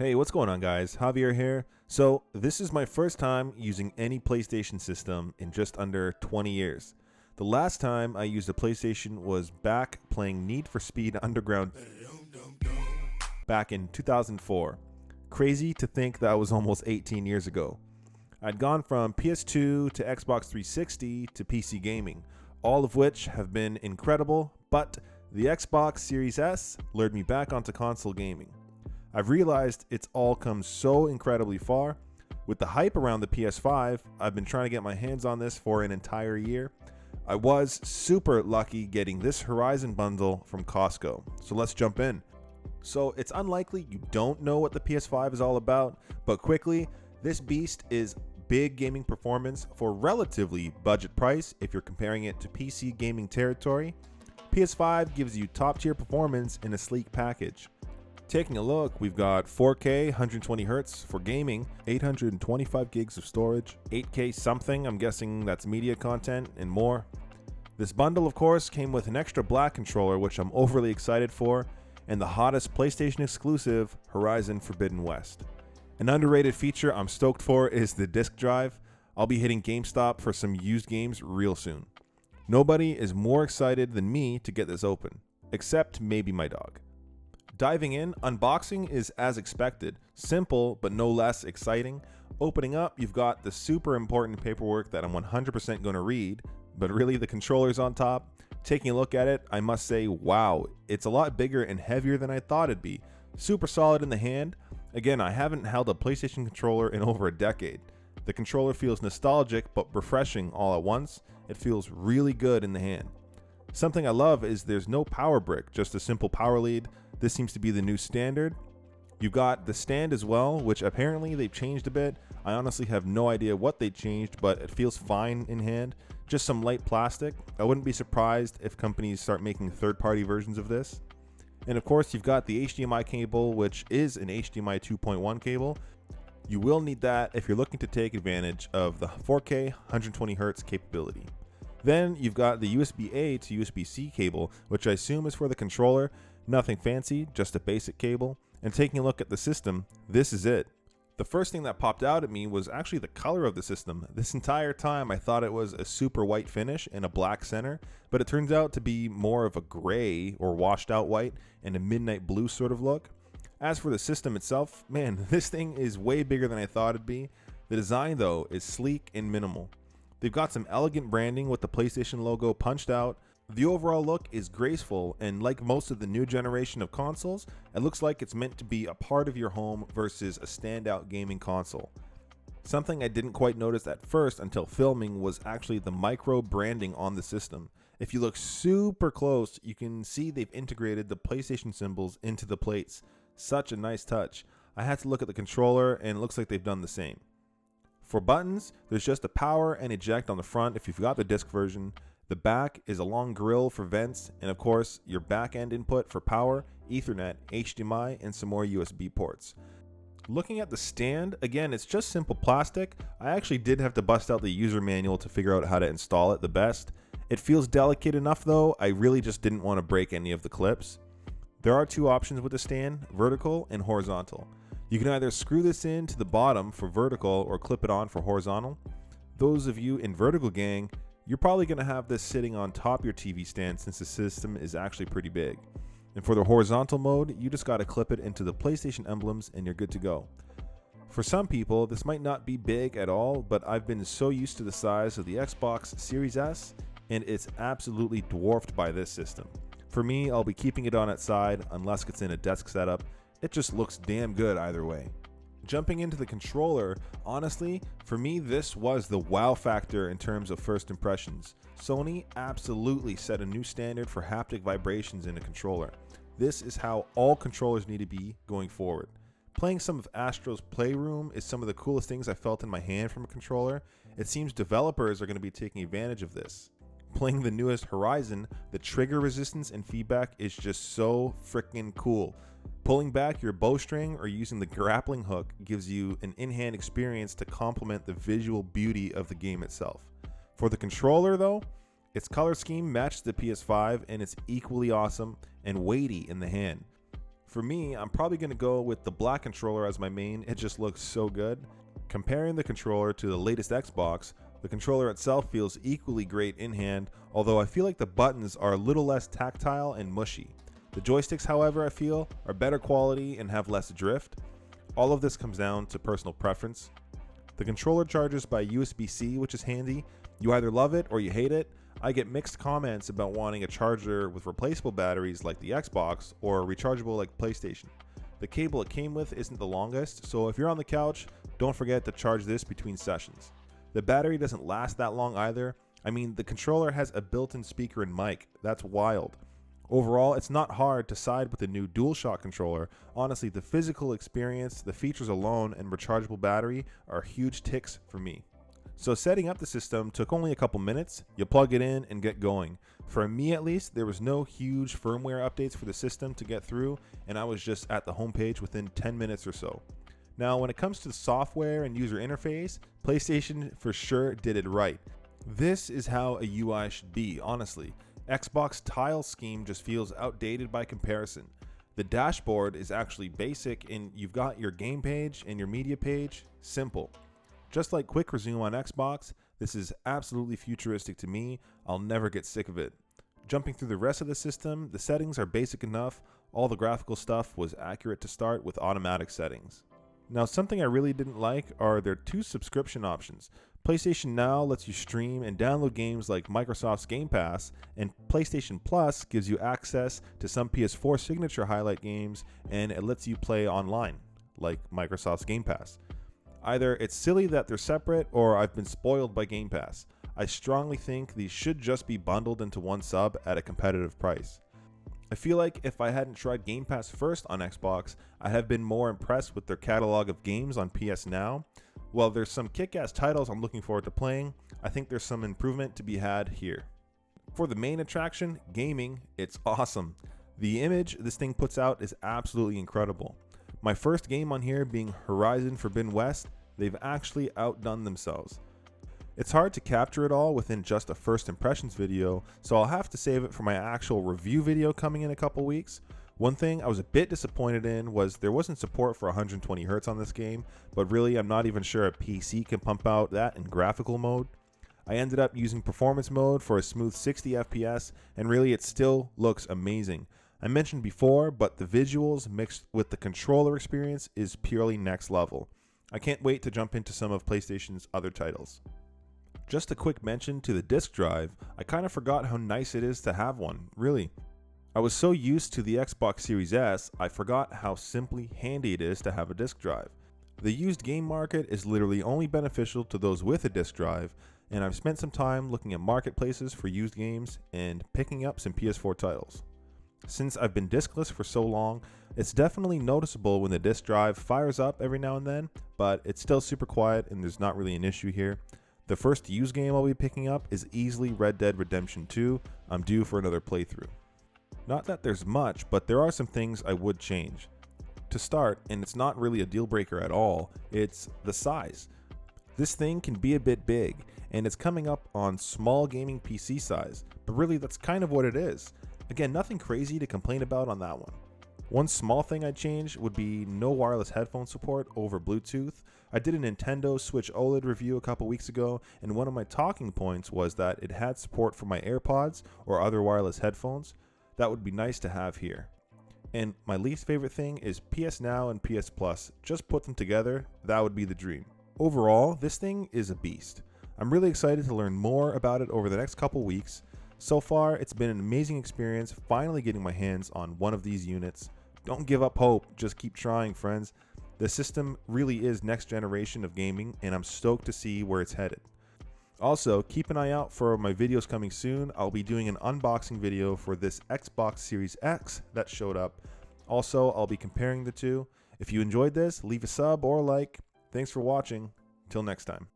Hey, what's going on, guys? Javier here. So, this is my first time using any PlayStation system in just under 20 years. The last time I used a PlayStation was back playing Need for Speed Underground back in 2004. Crazy to think that was almost 18 years ago. I'd gone from PS2 to Xbox 360 to PC gaming, all of which have been incredible, but the Xbox Series S lured me back onto console gaming. I've realized it's all come so incredibly far. With the hype around the PS5, I've been trying to get my hands on this for an entire year. I was super lucky getting this Horizon bundle from Costco, so let's jump in. So it's unlikely you don't know what the PS5 is all about, but quickly, this beast is big gaming performance for relatively budget price if you're comparing it to PC gaming territory. PS5 gives you top tier performance in a sleek package. Taking a look, we've got 4K 120Hz for gaming, 825 gigs of storage, 8K something, I'm guessing that's media content, and more. This bundle, of course, came with an extra black controller, which I'm overly excited for, and the hottest PlayStation exclusive, Horizon Forbidden West. An underrated feature I'm stoked for is the disk drive. I'll be hitting GameStop for some used games real soon. Nobody is more excited than me to get this open, except maybe my dog. Diving in, unboxing is as expected, simple but no less exciting. Opening up, you've got the super important paperwork that I'm 100% going to read, but really the controller's on top. Taking a look at it, I must say, wow, it's a lot bigger and heavier than I thought it'd be. Super solid in the hand. Again, I haven't held a PlayStation controller in over a decade. The controller feels nostalgic but refreshing all at once. It feels really good in the hand. Something I love is there's no power brick, just a simple power lead. This seems to be the new standard. You've got the stand as well, which apparently they've changed a bit. I honestly have no idea what they changed, but it feels fine in hand. Just some light plastic. I wouldn't be surprised if companies start making third-party versions of this. And of course, you've got the HDMI cable, which is an HDMI 2.1 cable. You will need that if you're looking to take advantage of the 4K 120Hz capability. Then you've got the USB-A to USB-C cable, which I assume is for the controller. Nothing fancy, just a basic cable. And taking a look at the system, this is it. The first thing that popped out at me was actually the color of the system. This entire time I thought it was a super white finish and a black center, but it turns out to be more of a gray or washed out white and a midnight blue sort of look. As for the system itself, man, this thing is way bigger than I thought it'd be. The design though is sleek and minimal. They've got some elegant branding with the PlayStation logo punched out. The overall look is graceful, and like most of the new generation of consoles, it looks like it's meant to be a part of your home versus a standout gaming console. Something I didn't quite notice at first until filming was actually the micro branding on the system. If you look super close, you can see they've integrated the PlayStation symbols into the plates. Such a nice touch. I had to look at the controller, and it looks like they've done the same. For buttons, there's just a power and eject on the front if you've got the disc version. The back is a long grill for vents, and of course, your back end input for power, Ethernet, HDMI, and some more USB ports. Looking at the stand, again, it's just simple plastic. I actually did have to bust out the user manual to figure out how to install it the best. It feels delicate enough though, I really just didn't want to break any of the clips. There are two options with the stand, vertical and horizontal. You can either screw this in to the bottom for vertical or clip it on for horizontal. Those of you in vertical gang, you're probably going to have this sitting on top of your TV stand since the system is actually pretty big. And for the horizontal mode, you just got to clip it into the PlayStation emblems and you're good to go. For some people, this might not be big at all, but I've been so used to the size of the Xbox Series S, and it's absolutely dwarfed by this system. For me, I'll be keeping it on its side unless it's in a desk setup. It just looks damn good either way. Jumping into the controller, honestly, for me this was the wow factor in terms of first impressions. Sony absolutely set a new standard for haptic vibrations in a controller. This is how all controllers need to be going forward. Playing some of Astro's Playroom is some of the coolest things I felt in my hand from a controller. It seems developers are going to be taking advantage of this. Playing the newest Horizon, the trigger resistance and feedback is just so freaking cool. Pulling back your bowstring or using the grappling hook gives you an in-hand experience to complement the visual beauty of the game itself. For the controller though, its color scheme matches the PS5 and it's equally awesome and weighty in the hand. For me, I'm probably going to go with the black controller as my main. It just looks so good. Comparing the controller to the latest Xbox, the controller itself feels equally great in hand, although I feel like the buttons are a little less tactile and mushy. The joysticks, however, I feel are better quality and have less drift. All of this comes down to personal preference. The controller charges by USB-C, which is handy. You either love it or you hate it. I get mixed comments about wanting a charger with replaceable batteries like the Xbox or rechargeable like PlayStation. The cable it came with isn't the longest, so if you're on the couch, don't forget to charge this between sessions. The battery doesn't last that long either. I mean, the controller has a built-in speaker and mic. That's wild. Overall, it's not hard to side with the new DualShock controller. Honestly, the physical experience, the features alone, and rechargeable battery are huge ticks for me. So setting up the system took only a couple minutes. You plug it in and get going. For me at least, there was no huge firmware updates for the system to get through, and I was just at the homepage within 10 minutes or so. Now, when it comes to the software and user interface, PlayStation for sure did it right. This is how a UI should be, honestly. Xbox tile scheme just feels outdated by comparison. The dashboard is actually basic, and you've got your game page and your media page, simple. Just like Quick Resume on Xbox, this is absolutely futuristic to me. I'll never get sick of it. Jumping through the rest of the system, the settings are basic enough. All the graphical stuff was accurate to start with automatic settings. Now, something I really didn't like are their 2 subscription options. PlayStation Now lets you stream and download games like Microsoft's Game Pass, and PlayStation Plus gives you access to some PS4 signature highlight games, and it lets you play online, like Microsoft's Game Pass. Either it's silly that they're separate, or I've been spoiled by Game Pass. I strongly think these should just be bundled into one sub at a competitive price. I feel like if I hadn't tried Game Pass first on Xbox, I'd have been more impressed with their catalog of games on PS Now. While there's some kick-ass titles I'm looking forward to playing, I think there's some improvement to be had here. For the main attraction, gaming, it's awesome. The image this thing puts out is absolutely incredible. My first game on here being Horizon Forbidden West, they've actually outdone themselves. It's hard to capture it all within just a first impressions video, so I'll have to save it for my actual review video coming in a couple weeks. One thing I was a bit disappointed in was there wasn't support for 120Hz on this game, but really I'm not even sure a PC can pump out that in graphical mode. I ended up using performance mode for a smooth 60 FPS, and really it still looks amazing. I mentioned before, but the visuals mixed with the controller experience is purely next level. I can't wait to jump into some of PlayStation's other titles. Just a quick mention to the disk drive, I kind of forgot how nice it is to have one, really. I was so used to the Xbox Series S, I forgot how simply handy it is to have a disk drive. The used game market is literally only beneficial to those with a disk drive, and I've spent some time looking at marketplaces for used games and picking up some PS4 titles. Since I've been diskless for so long, it's definitely noticeable when the disk drive fires up every now and then, but it's still super quiet and there's not really an issue here. The first used game I'll be picking up is easily Red Dead Redemption 2. I'm due for another playthrough. Not that there's much, but there are some things I would change. To start, and it's not really a deal breaker at all, it's the size. This thing can be a bit big, and it's coming up on small gaming PC size, but really that's kind of what it is. Again, nothing crazy to complain about on that one. One small thing I'd change would be no wireless headphone support over Bluetooth. I did a Nintendo Switch OLED review a couple weeks ago, and one of my talking points was that it had support for my AirPods or other wireless headphones. That would be nice to have here. And my least favorite thing is PS Now and PS Plus. Just put them together, that would be the dream. Overall, this thing is a beast. I'm really excited to learn more about it over the next couple weeks. So far, it's been an amazing experience finally getting my hands on one of these units. Don't give up hope, just keep trying, friends. The system really is next generation of gaming, and I'm stoked to see where it's headed. Also, keep an eye out for my videos coming soon. I'll be doing an unboxing video for this Xbox Series X that showed up. Also, I'll be comparing the two. If you enjoyed this, leave a sub or a like. Thanks for watching. Till next time.